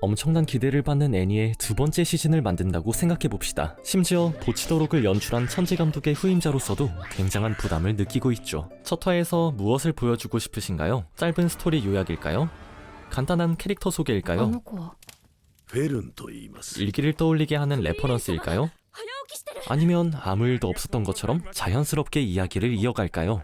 엄청난 기대를 받는 애니의 두 번째 시즌을 만든다고 생각해봅시다. 심지어 보치도록을 연출한 천재 감독의 후임자로서도 굉장한 부담을 느끼고 있죠. 첫 화에서 무엇을 보여주고 싶으신가요? 짧은 스토리 요약일까요? 간단한 캐릭터 소개일까요? 일기를 떠올리게 하는 레퍼런스일까요? 아니면 아무 일도 없었던 것처럼 자연스럽게 이야기를 이어갈까요?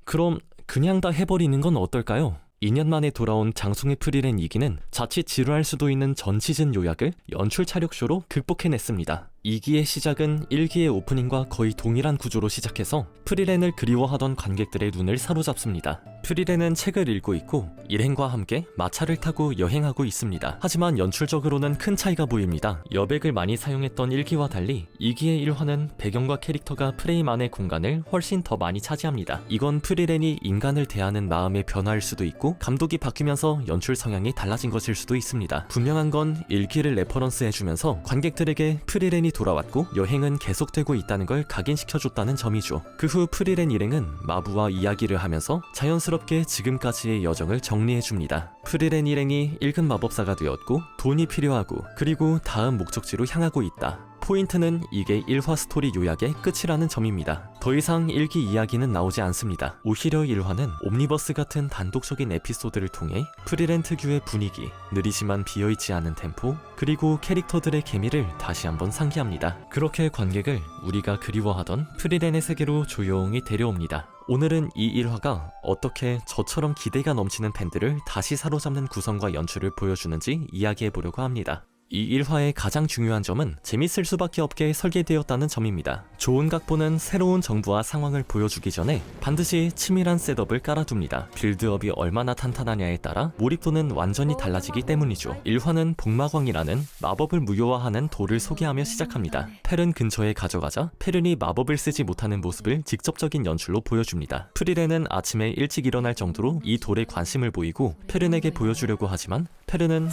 그럼 그냥 다 해버리는 건 어떨까요? 2년 만에 돌아온 장송의 프리렌 2기는 자칫 지루할 수도 있는 전 시즌 요약을 연출 차력쇼로 극복해냈습니다. 2기의 시작은 1기의 오프닝과 거의 동일한 구조로 시작해서 프리렌을 그리워하던 관객들의 눈을 사로잡습니다. 프리렌은 책을 읽고 있고 일행과 함께 마차를 타고 여행하고 있습니다. 하지만 연출적으로는 큰 차이가 보입니다. 여백을 많이 사용했던 1기와 달리 2기의 1화는 배경과 캐릭터가 프레임 안의 공간을 훨씬 더 많이 차지합니다. 이건 프리렌이 인간을 대하는 마음의 변화일 수도 있고 감독이 바뀌면서 연출 성향이 달라진 것일 수도 있습니다. 분명한 건 1기를 레퍼런스해주면서 관객들에게 프리렌이 돌아왔고 여행은 계속되고 있다는 걸 각인시켜줬다는 점이죠. 그 후 프리렌 일행은 마부와 이야기를 하면서 자연스럽게 지금까지의 여정을 정리해줍니다. 프리렌 일행이 1급 마법사가 되었고 돈이 필요하고 그리고 다음 목적지로 향하고 있다. 포인트는 이게 1화 스토리 요약의 끝이라는 점입니다. 더 이상 1기 이야기는 나오지 않습니다. 오히려 1화는 옴니버스 같은 단독적인 에피소드를 통해 프리렌 특유의 분위기, 느리지만 비어있지 않은 템포, 그리고 캐릭터들의 케미를 다시 한번 상기합니다. 그렇게 관객을 우리가 그리워하던 프리렌의 세계로 조용히 데려옵니다. 오늘은 이 1화가 어떻게 저처럼 기대가 넘치는 팬들을 다시 사로잡는 구성과 연출을 보여주는지 이야기해보려고 합니다. 이 1화의 가장 중요한 점은 재밌을 수밖에 없게 설계되었다는 점입니다. 좋은 각본은 새로운 정보와 상황을 보여주기 전에 반드시 치밀한 셋업을 깔아둡니다. 빌드업이 얼마나 탄탄하냐에 따라 몰입도는 완전히 달라지기 때문이죠. 1화는 복마광이라는 마법을 무효화하는 돌을 소개하며 시작합니다. 페른 근처에 가져가자 페른이 마법을 쓰지 못하는 모습을 직접적인 연출로 보여줍니다. 프리렌은 아침에 일찍 일어날 정도로 이 돌에 관심을 보이고 페른에게 보여주려고 하지만 페른은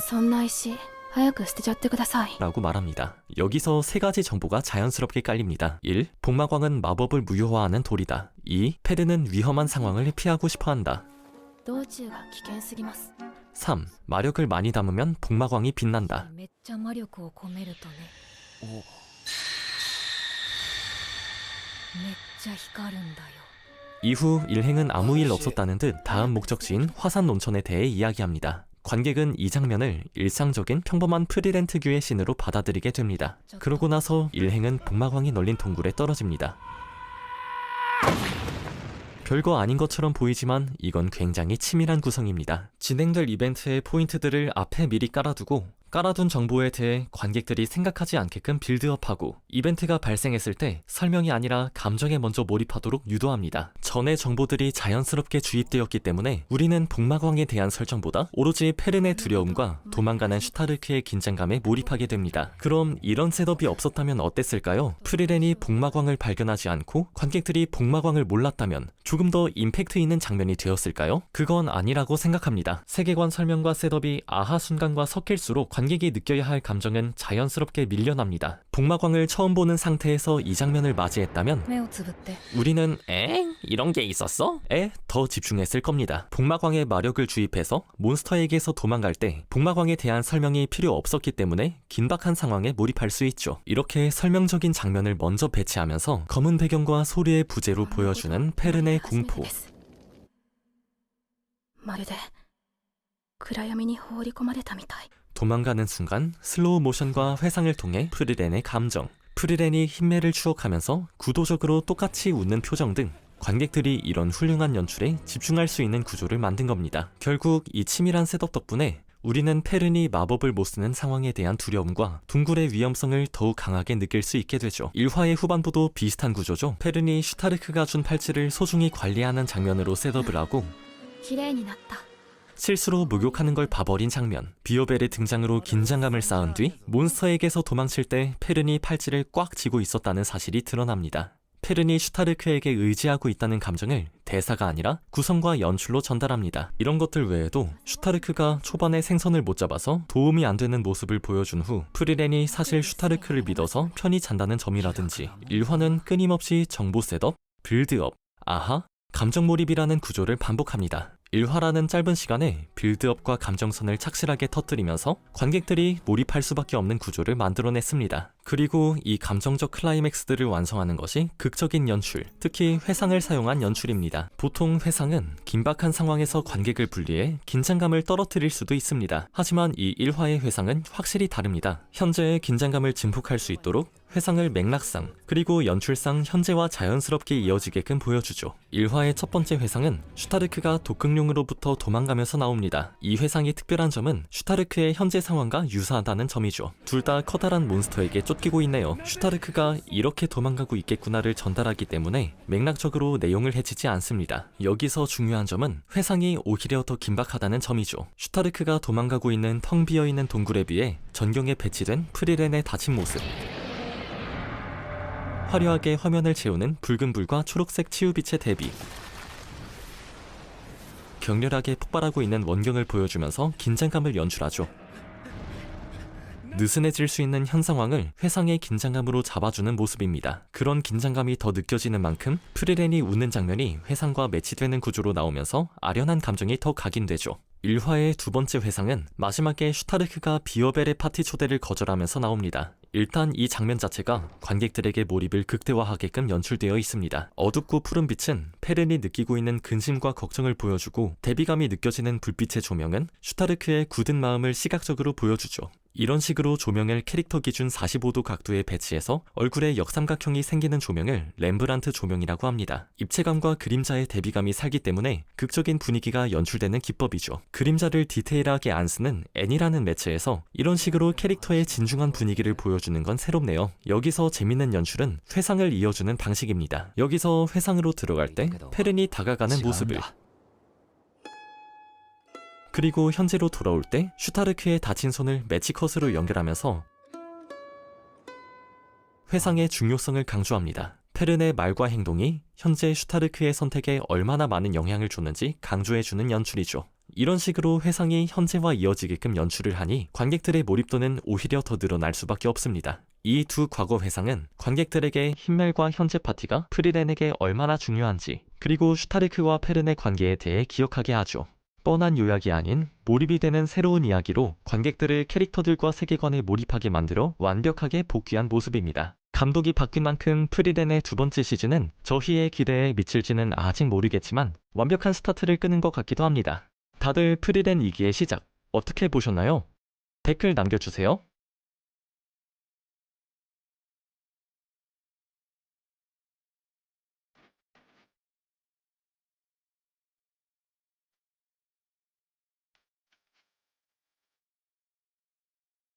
라고 말합니다. 여기서 세 가지 정보가 자연스럽게 깔립니다. 1. 복마광은 마법을 무효화하는 돌이다. 2. 페르는 위험한 상황을 피하고 싶어한다. 3. 마력을 많이 담으면 복마광이 빛난다. 이후 일행은 아무 일 없었다는 듯 다음 목적지인 화산 논천에 대해 이야기합니다. 관객은 이 장면을 일상적인 평범한 프리렌 특유의 씬으로 받아들이게 됩니다. 그러고 나서 일행은 복마광이 널린 동굴에 떨어집니다. 별거 아닌 것처럼 보이지만 이건 굉장히 치밀한 구성입니다. 진행될 이벤트의 포인트들을 앞에 미리 깔아두고 깔아둔 정보에 대해 관객들이 생각하지 않게끔 빌드업하고 이벤트가 발생했을 때 설명이 아니라 감정에 먼저 몰입하도록 유도합니다. 전의 정보들이 자연스럽게 주입되었기 때문에 우리는 복마광에 대한 설정보다 오로지 페른의 두려움과 도망가는 슈타르크의 긴장감에 몰입하게 됩니다. 그럼 이런 셋업이 없었다면 어땠을까요? 프리렌이 복마광을 발견하지 않고 관객들이 복마광을 몰랐다면 조금 더 임팩트 있는 장면이 되었을까요? 그건 아니라고 생각합니다. 세계관 설명과 셋업이 아하 순간과 섞일수록 관객이 느껴야 할 감정은 자연스럽게 밀려납니다. 복마광을 처음 보는 상태에서 이 장면을 맞이했다면 우리는 엥? 이런 게 있었어? 에 더 집중했을 겁니다. 복마광에 마력을 주입해서 몬스터에게서 도망갈 때 복마광에 대한 설명이 필요 없었기 때문에 긴박한 상황에 몰입할 수 있죠. 이렇게 설명적인 장면을 먼저 배치하면서 검은 배경과 소리의 부재로 보여주는 페른의 공포. 도망가는 순간 슬로우 모션과 회상을 통해 프리렌의 감정, 프리렌이 힘매를 추억하면서 구도적으로 똑같이 웃는 표정 등 관객들이 이런 훌륭한 연출에 집중할 수 있는 구조를 만든 겁니다. 결국 이 치밀한 셋업 덕분에 우리는 페른이 마법을 못 쓰는 상황에 대한 두려움과 둥굴의 위험성을 더욱 강하게 느낄 수 있게 되죠. 1화의 후반부도 비슷한 구조죠. 페른이 슈타르크가 준 팔찌를 소중히 관리하는 장면으로 셋업을 하고 실수로 목욕하는 걸 봐버린 장면, 비오벨의 등장으로 긴장감을 쌓은 뒤 몬스터에게서 도망칠 때 페른이 팔찌를 꽉 쥐고 있었다는 사실이 드러납니다. 페른이 슈타르크에게 의지하고 있다는 감정을 대사가 아니라 구성과 연출로 전달합니다. 이런 것들 외에도 슈타르크가 초반에 생선을 못 잡아서 도움이 안 되는 모습을 보여준 후 프리렌이 사실 슈타르크를 믿어서 편히 잔다는 점이라든지 1화는 끊임없이 정보 셋업, 빌드업, 아하, 감정 몰입이라는 구조를 반복합니다. 1화라는 짧은 시간에 빌드업과 감정선을 착실하게 터뜨리면서 관객들이 몰입할 수밖에 없는 구조를 만들어냈습니다. 그리고 이 감정적 클라이맥스들을 완성하는 것이 극적인 연출, 특히 회상을 사용한 연출입니다. 보통 회상은 긴박한 상황에서 관객을 분리해 긴장감을 떨어뜨릴 수도 있습니다. 하지만 이 1화의 회상은 확실히 다릅니다. 현재의 긴장감을 증폭할 수 있도록 회상을 맥락상 그리고 연출상 현재와 자연스럽게 이어지게끔 보여주죠. 1화의 첫 번째 회상은 슈타르크가 독극룡으로부터 도망가면서 나옵니다. 이 회상이 특별한 점은 슈타르크의 현재 상황과 유사하다는 점이죠. 둘 다 커다란 몬스터에게 쫓기고 있네요. 슈타르크가 이렇게 도망가고 있겠구나를 전달하기 때문에 맥락적으로 내용을 해치지 않습니다. 여기서 중요한 점은 회상이 오히려 더 긴박하다는 점이죠. 슈타르크가 도망가고 있는 텅 비어있는 동굴에 비해 전경에 배치된 프리렌의 다친 모습, 화려하게 화면을 채우는 붉은 불과 초록색 치유빛의 대비, 격렬하게 폭발하고 있는 원경을 보여주면서 긴장감을 연출하죠. 느슨해질 수 있는 현 상황을 회상의 긴장감으로 잡아주는 모습입니다. 그런 긴장감이 더 느껴지는 만큼 프리렌이 웃는 장면이 회상과 매치되는 구조로 나오면서 아련한 감정이 더 각인되죠. 1화의 두 번째 회상은 마지막에 슈타르크가 비어벨의 파티 초대를 거절하면서 나옵니다. 일단 이 장면 자체가 관객들에게 몰입을 극대화하게끔 연출되어 있습니다. 어둡고 푸른 빛은 페른이 느끼고 있는 근심과 걱정을 보여주고 대비감이 느껴지는 불빛의 조명은 슈타르크의 굳은 마음을 시각적으로 보여주죠. 이런 식으로 조명을 캐릭터 기준 45도 각도에 배치해서 얼굴에 역삼각형이 생기는 조명을 렘브란트 조명이라고 합니다. 입체감과 그림자의 대비감이 살기 때문에 극적인 분위기가 연출되는 기법이죠. 그림자를 디테일하게 안 쓰는 애니라는 매체에서 이런 식으로 캐릭터의 진중한 분위기를 보여주는 건 새롭네요. 여기서 재밌는 연출은 회상을 이어주는 방식입니다. 여기서 회상으로 들어갈 때 페른이 다가가는 모습을, 그리고 현재로 돌아올 때 슈타르크의 다친 손을 매치컷으로 연결하면서 회상의 중요성을 강조합니다. 페른의 말과 행동이 현재 슈타르크의 선택에 얼마나 많은 영향을 줬는지 강조해주는 연출이죠. 이런 식으로 회상이 현재와 이어지게끔 연출을 하니 관객들의 몰입도는 오히려 더 늘어날 수밖에 없습니다. 이 두 과거 회상은 관객들에게 흰멜과 현재 파티가 프리렌에게 얼마나 중요한지, 그리고 슈타르크와 페른의 관계에 대해 기억하게 하죠. 뻔한 요약이 아닌 몰입이 되는 새로운 이야기로 관객들을 캐릭터들과 세계관에 몰입하게 만들어 완벽하게 복귀한 모습입니다. 감독이 바뀐 만큼 프리렌의 두 번째 시즌은 저희의 기대에 미칠지는 아직 모르겠지만 완벽한 스타트를 끄는 것 같기도 합니다. 다들 프리렌 2기의 시작 어떻게 보셨나요? 댓글 남겨주세요.